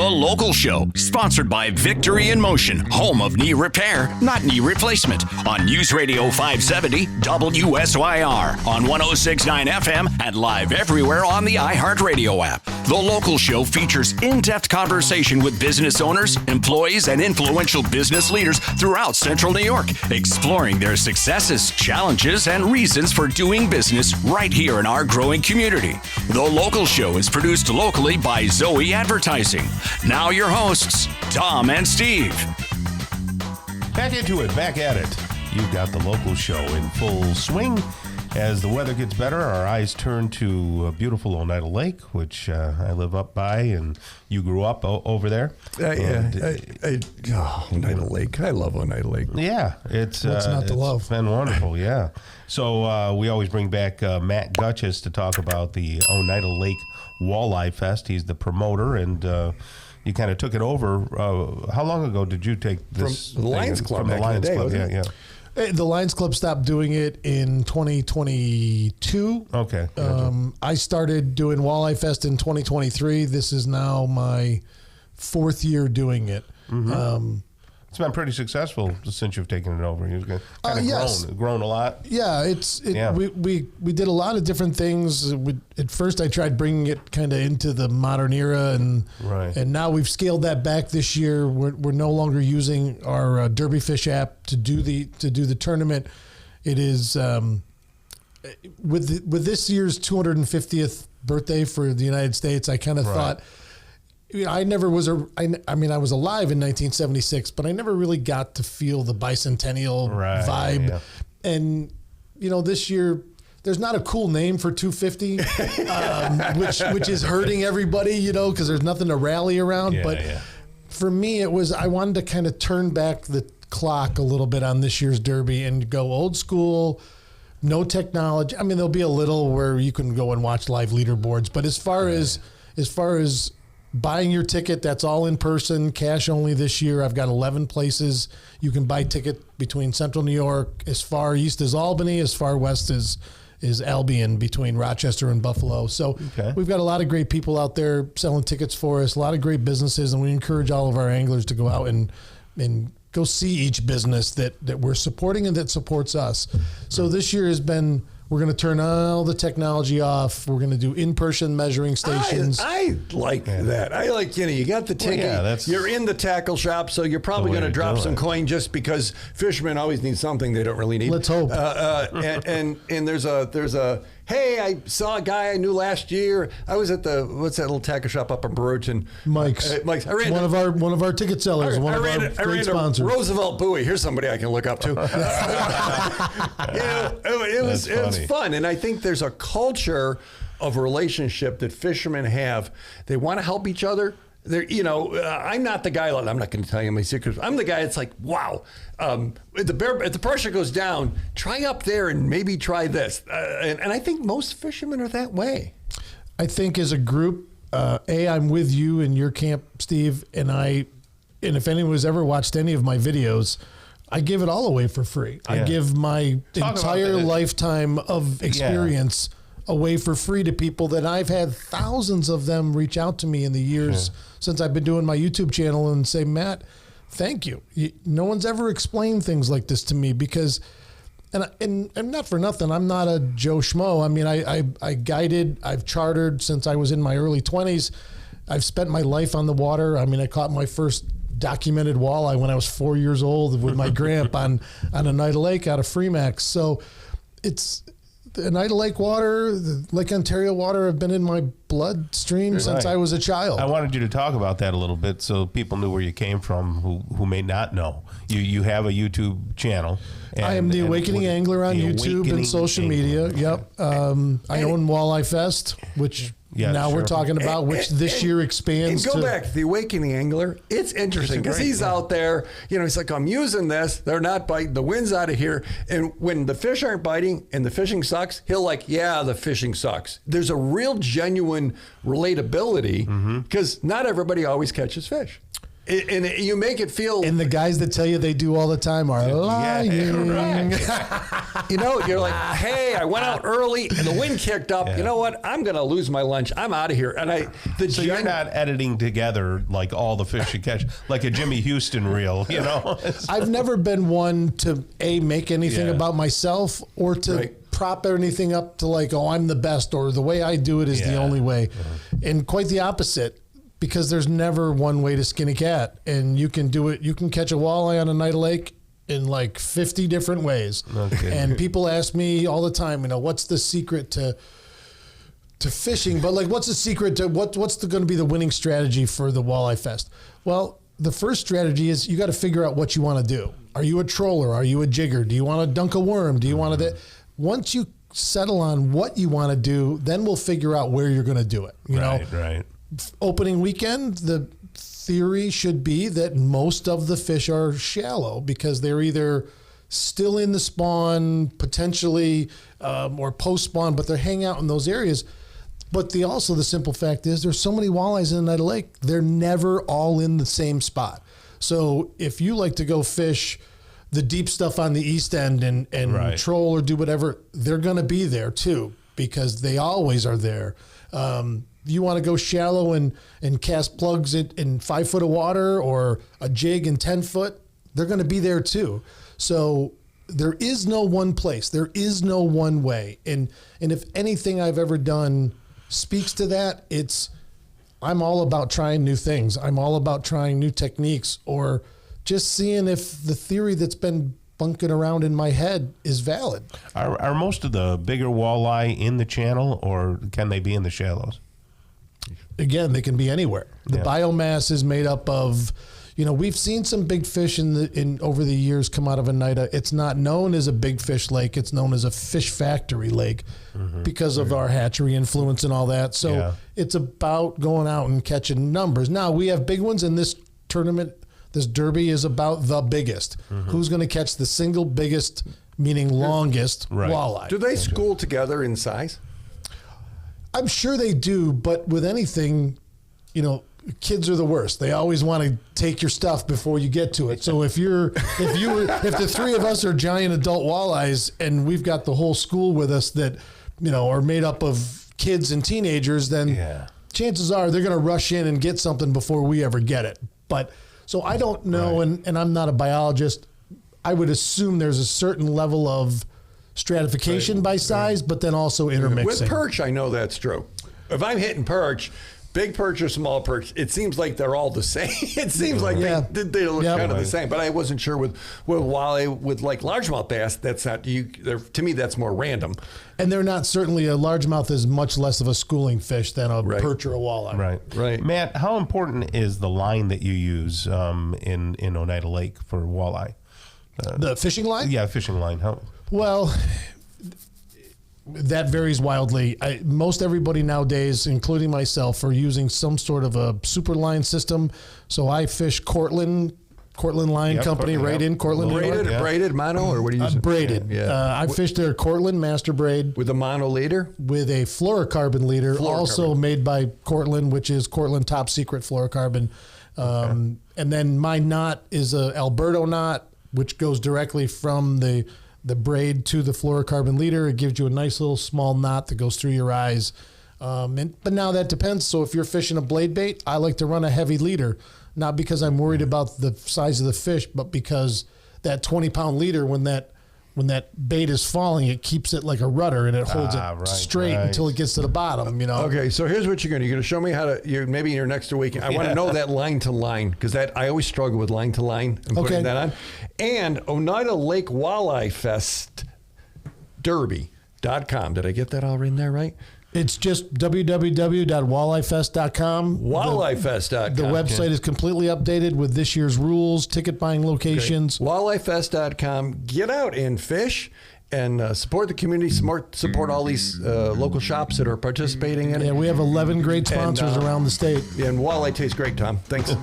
The Local Show, sponsored by Victory in Motion, home of knee repair, not knee replacement, on News Radio 570 WSYR, on 106.9 FM, and live everywhere on the iHeartRadio app. The Local Show features in-depth conversation with business owners, employees, and influential business leaders throughout Central New York, exploring their successes, challenges, and reasons for doing business right here in our growing community. The Local Show is produced locally by Zoe Advertising. Now your hosts, Tom and Steve. Back into it, back at it. You've got The Local Show in full swing. As the weather gets better, our eyes turn to beautiful Oneida Lake, which I live up by, and you grew up over there. Oneida Lake. I love Oneida Lake. Yeah, it's not to love. It's been wonderful, yeah. So we always bring back Matt Gutchess to talk about the Oneida Lake Walleye Fest. He's the promoter, and you kind of took it over. How long ago did you take this? From the Lions Club. From the Lions Club, yeah. The Lions Club stopped doing it in 2022. Okay. I started doing Walleye Fest in 2023. This is now my fourth year doing it. Mm-hmm. It's been pretty successful since you've taken it over. You've kind of grown a lot. Yeah, we did a lot of different things. At first, I tried bringing it kind of into the modern era, and now we've scaled that back this year. We're no longer using our Derby Fish app to do the tournament. It is with this year's 250th birthday for the United States. I kind of thought. I never was I was alive in 1976, but I never really got to feel the bicentennial vibe. Yeah. And, this year, there's not a cool name for 250, which is hurting everybody, because there's nothing to rally around. For me, I wanted to kind of turn back the clock a little bit on this year's Derby and go old school, no technology. I mean, there'll be a little where you can go and watch live leaderboards, but as far as buying your ticket, that's all in person, cash only this year. I've got 11 places you can buy ticket between Central New York, as far east as Albany, as far west as Albion, between Rochester and Buffalo. So we've got a lot of great people out there selling tickets for us, a lot of great businesses, and we encourage all of our anglers to go out and go see each business that we're supporting and that supports us. So this year has been... We're going to turn all the technology off. We're going to do in-person measuring stations. I like that. I like, you got the ticket. You're in the tackle shop, so you're probably going to drop some coin just because fishermen always need something they don't really need. Let's hope. And there's a hey, I saw a guy I knew last year. I was at what's that little tackle shop up in Baruch? Mike's. Mike's. One of our ticket sellers. One of our great sponsors. Roosevelt Bowie. Here's somebody I can look up to. It was fun, and I think there's a culture of relationship that fishermen have. They want to help each other. I'm not the guy. I'm not going to tell you my secrets. I'm the guy that's like, wow. If the pressure goes down, try up there and maybe try this. And I think most fishermen are that way. I think as a group, I'm with you in your camp, Steve, and if anyone's ever watched any of my videos, I give it all away for free. Yeah. I give my entire lifetime of experience away for free to people that I've had thousands of them reach out to me in the years since I've been doing my YouTube channel and say, Matt, thank you. No one's ever explained things like this to me because, and not for nothing, I'm not a Joe Schmo. I mean, I guided, I've chartered since I was in my early 20s. I've spent my life on the water. I mean, I caught my first documented walleye when I was 4 years old with my grandpa on Oneida Lake out of Freemax. So it's the Oneida Lake water, the Lake Ontario water have been in my bloodstream since I was a child. I wanted you to talk about that a little bit so people knew where you came from who may not know. You have a YouTube channel. I am the Awakening Angler on YouTube and social media. Yep. I own Walleye Fest, which... we're talking about which this year expands. And go back to the Awakening Angler. It's interesting because he's out there. He's like, I'm using this. They're not biting. The wind's out of here. And when the fish aren't biting and the fishing sucks, he'll the fishing sucks. There's a real genuine relatability because not everybody always catches fish. And you make it feel... And the guys that tell you they do all the time are lying. Yeah, you know, you're like, hey, I went out early and the wind kicked up. Yeah. You know what? I'm going to lose my lunch. I'm out of here. And so you're not editing together like all the fish you catch, like a Jimmy Houston reel, you know? I've never been one to, make anything about myself or to prop anything up to like, oh, I'm the best or the way I do it is the only way. And quite the opposite. Because there's never one way to skin a cat, and you can do it. You can catch a walleye on Oneida Lake in like 50 different ways. Okay. And people ask me all the time, you know, what's the secret to fishing? But like, what's the secret to what's going to be the winning strategy for the Walleye Fest? Well, the first strategy is you got to figure out what you want to do. Are you a troller? Are you a jigger? Do you want to dunk a worm? Do you want to? Once you settle on what you want to do, then we'll figure out where you're going to do it. You know, right. Opening weekend, the theory should be that most of the fish are shallow because they're either still in the spawn, potentially, or post-spawn, but they're hanging out in those areas. But the simple fact is there's so many walleyes in Oneida Lake, they're never all in the same spot. So if you like to go fish the deep stuff on the east end and troll or do whatever, they're going to be there too because they always are there. You want to go shallow and cast plugs in 5 foot of water or a jig in 10 foot, they're going to be there too. So there is no one place. There is no one way. And if anything I've ever done speaks to that, I'm all about trying new things. I'm all about trying new techniques or just seeing if the theory that's been bunking around in my head is valid. Are most of the bigger walleye in the channel or can they be in the shallows? Again, they can be anywhere. The biomass is made up of, we've seen some big fish in over the years come out of Oneida. It's not known as a big fish lake. It's known as a fish factory lake because of our hatchery influence and all that. So it's about going out and catching numbers. Now, we have big ones in this tournament. This derby is about the biggest. Who's going to catch the single biggest, meaning longest walleye? Do they school together in size? I'm sure they do, but with anything, kids are the worst. They always want to take your stuff before you get to it. So if the three of us are giant adult walleyes and we've got the whole school with us that, are made up of kids and teenagers, then chances are they're going to rush in and get something before we ever get it. But so I don't know, and I'm not a biologist. I would assume there's a certain level of stratification by size, but then also intermixing. With perch, I know that's true. If I'm hitting perch, big perch or small perch, it seems like they're all the same. It seems like they look kind of the same. But I wasn't sure with walleye, with like largemouth bass, that's not, to me, that's more random. And they're not, certainly a largemouth is much less of a schooling fish than a perch or a walleye. Right. Matt, how important is the line that you use in Oneida Lake for walleye? The fishing line? Yeah, fishing line. Well, that varies wildly. Most everybody nowadays, including myself, are using some sort of a super line system. So I fish Cortland Line Company in Cortland, New York. Braided mono, or what do you use? Braided. I fished their Cortland Master Braid. With a mono leader? With a fluorocarbon leader, also made by Cortland, which is Cortland Top Secret Fluorocarbon. And then my knot is a Alberto knot, which goes directly from the braid to the fluorocarbon leader. It gives you a nice little small knot that goes through your eyes. But now that depends. So if you're fishing a blade bait, I like to run a heavy leader, not because I'm worried about the size of the fish, but because that 20-pound leader, when that bait is falling, it keeps it like a rudder and it holds it straight until it gets to the bottom, Okay, so here's what you're going to show me how to, maybe in your next week. I want to know that line to line, because I always struggle with line to line and putting that on. And Oneida Lake Walleye Fest Derby.com. Did I get that all written there right? It's just www.walleyefest.com. Walleyefest.com. The website is completely updated with this year's rules, ticket buying locations. Walleyefest.com. Get out and fish and support the community, support all these local shops that are participating in it. Yeah, we have 11 great sponsors around the state. And walleye tastes great, Tom. Thanks.